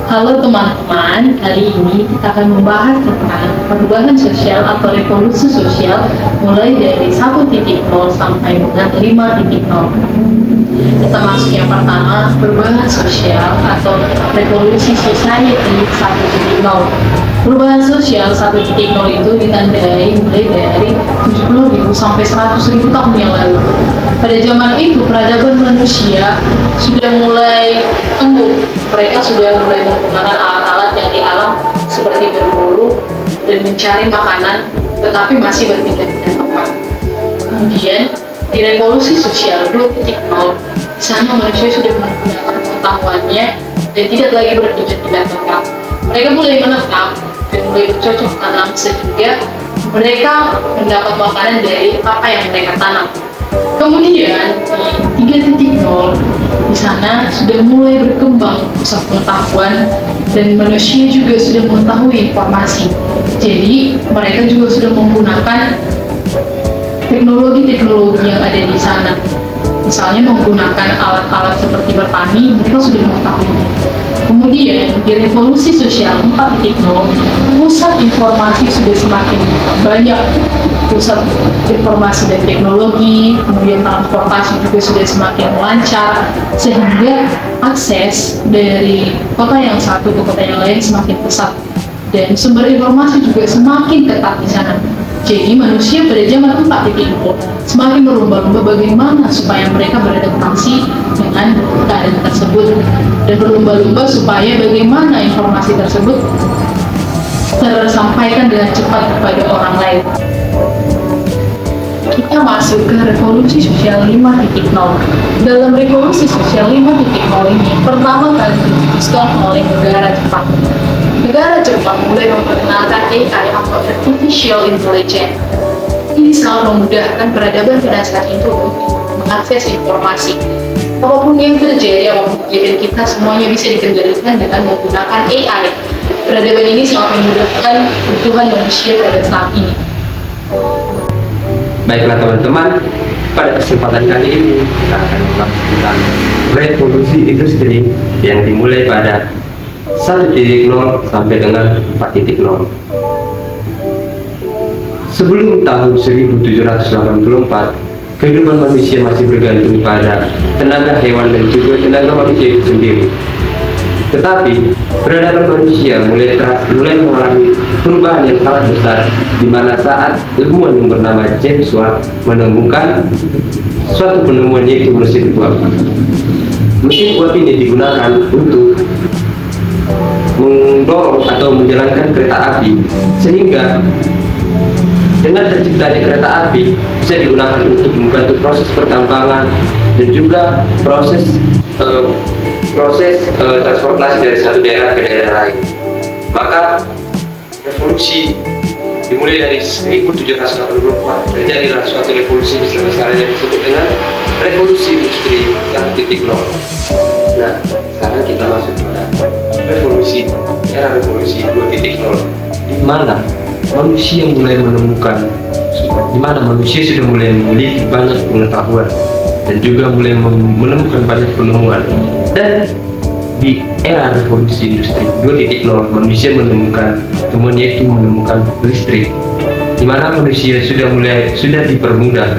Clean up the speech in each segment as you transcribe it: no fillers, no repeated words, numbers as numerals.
Halo teman-teman, kali ini kita akan membahas tentang perubahan sosial atau revolusi sosial mulai dari 1.0 sampai dengan 5.0. Kita masuk yang pertama, perubahan sosial atau revolusi society 1.0. Perubahan sosial 1.0 itu ditandai mulai dari 70.000 sampai 100.000 tahun yang lalu. Pada zaman itu, peradaban manusia sudah mulai tumbuh. Mereka sudah mulai menggunakan alat-alat yang di alam seperti berburu dan mencari makanan, tetapi masih berpindah-pindah tempat. Kemudian, di revolusi sosial 2.0, di sana manusia sudah menggunakan pengetahuannya dan tidak lagi berpindah-pindah tempat. Mereka mulai menetap dan mulai bercocok tanam sehingga mereka mendapat makanan dari apa yang mereka tanam. Kemudian di 3.0 di sana sudah mulai berkembang pusat pengetahuan dan manusia juga sudah mengetahui informasi. Jadi mereka juga sudah menggunakan teknologi-teknologi yang ada di sana. Misalnya menggunakan alat-alat seperti bertani, mereka sudah mengetahui. Kemudian di revolusi sosial 4.0, pusat informasi sudah semakin banyak, pusat informasi dan teknologi, kemudian transportasi juga sudah semakin lancar, sehingga akses dari kota yang satu ke kota yang lain semakin pesat, dan sumber informasi juga semakin ketat di sana. Jadi manusia pada zaman 4.0 semakin berlomba-lomba bagaimana supaya mereka beradaptasi dengan keadaan tersebut dan berlomba-lomba supaya bagaimana informasi tersebut tersampaikan dengan cepat kepada orang lain. Kita masuk ke revolusi sosial 5.0. Dalam revolusi sosial 5.0 ini pertama kali diputuskan oleh negara Jepang. Negara Jepang mulai memperkenalkan AI atau Artificial Intelligence. Ini sangat memudahkan peradaban pada saat itu untuk mengakses informasi. Apapun yang terjadi, apapun kejadian kita, semuanya bisa dikendalikan dengan menggunakan AI. Peradaban ini sangat memudahkan kebutuhan manusia pada saat ini. Baiklah teman-teman, pada kesempatan kali ini kita akan membahas tentang revolusi industri yang dimulai pada 1.0 sampai dengan 4.0. Sebelum tahun 1784, kehidupan manusia masih bergantung pada tenaga hewan dan juga tenaga manusia itu sendiri. Tetapi peradaban manusia mulai mengalami perubahan yang sangat besar, di mana saat ilmuwan yang bernama James Watt menemukan suatu penemuan, yaitu mesin uap. Mesin uap ini digunakan untuk mendorong atau menjalankan kereta api, sehingga dengan terciptanya kereta api bisa digunakan untuk membantu proses pertambangan dan juga proses transportasi dari satu daerah ke daerah lain. Maka revolusi dimulai dari 1784, terjadilah suatu revolusi besar-besaran yang disebut dengan revolusi industri 1.0. Nah, sekarang kita masuk pada era revolusi 2.0, di mana manusia mulai menemukan, di mana manusia sudah mulai memiliki banyak pengetahuan dan juga mulai menemukan banyak penemuan. Dan di era revolusi industri 2.0 manusia menemukan temuan, yaitu menemukan listrik, di mana manusia sudah dipermudah,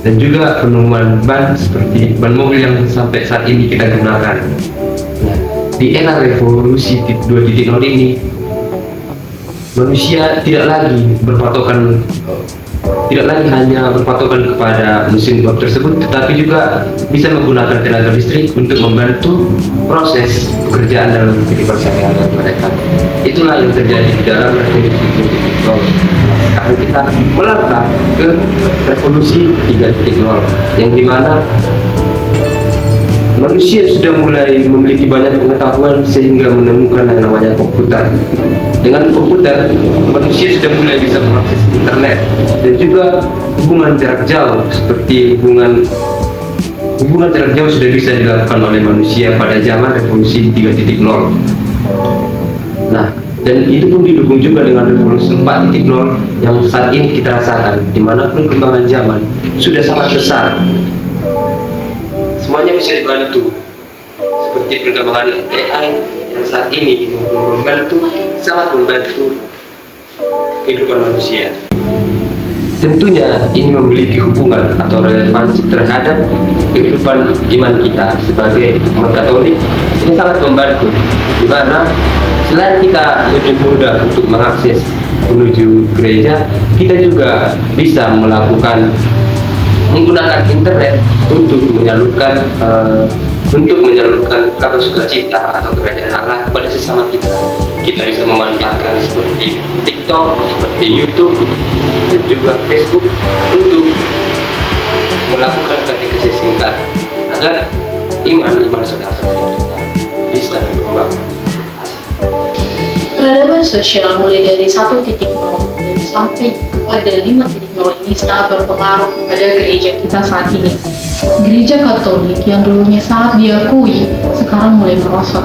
dan juga penemuan ban seperti ban mobil yang sampai saat ini kita gunakan. Nah, di era revolusi 2.0 ini manusia tidak lagi hanya berpatokan kepada mesin uap tersebut, tetapi juga bisa menggunakan tenaga listrik untuk membantu proses pekerjaan dalam kehidupan sehari-hari mereka. Itulah yang terjadi di dalam revolusi 2.0. Sekarang kita melangkah ke revolusi 3.0, yang dimana manusia sudah mulai memiliki banyak pengetahuan sehingga menemukan yang namanya komputer. Dengan komputer, manusia sudah mulai bisa mengakses internet dan juga hubungan jarak jauh, seperti hubungan jarak jauh sudah bisa dilakukan oleh manusia pada zaman revolusi 3.0. Nah, dan itu pun didukung juga dengan revolusi 4.0 yang saat ini kita rasakan, di mana perkembangan zaman sudah sangat besar. Semuanya bisa dibantu. seperti perkembangan AI yang saat ini sangat membantu kehidupan manusia. Tentunya ini memiliki hubungan atau relevansi terhadap kehidupan iman kita sebagai umat Katolik. Ini sangat membantu, di mana selain kita lebih mudah untuk mengakses menuju gereja, kita juga bisa menggunakan internet untuk menyalurkan kabar sukacita atau kerajaan Allah kepada sesama kita. Kita bisa memanfaatkan seperti TikTok, seperti YouTube, dan juga Facebook untuk melakukan katekesi singkat agar iman saudara kita bisa berkembang. Peradaban sosial mulai dari 1.0 sampai pada 5.0 ini sangat berpengaruh pada gereja kita saat ini. Gereja Katolik yang dulunya sangat diakui, sekarang mulai merosot.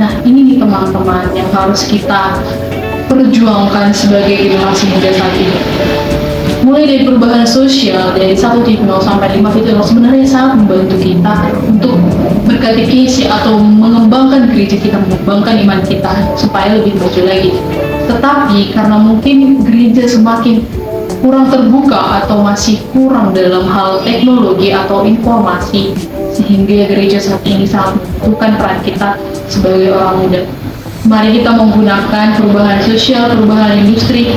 Nah, ini nih teman-teman yang harus kita perjuangkan sebagai generasi muda saat ini. Mulai dari perubahan sosial dari 1.0 sampai 5.0 sebenarnya sangat membantu kita untuk berkatekesi atau mengembangkan gereja kita, mengembangkan iman kita supaya lebih maju lagi. Tetapi karena mungkin gereja semakin kurang terbuka atau masih kurang dalam hal teknologi atau informasi, sehingga gereja saat ini sangat membutuhkan peran kita sebagai orang muda. Mari kita menggunakan perubahan sosial, perubahan industri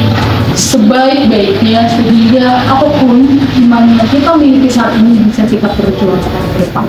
sebaik-baiknya sehingga apapun iman yang kita miliki saat ini bisa kita perjuangkan ke depan.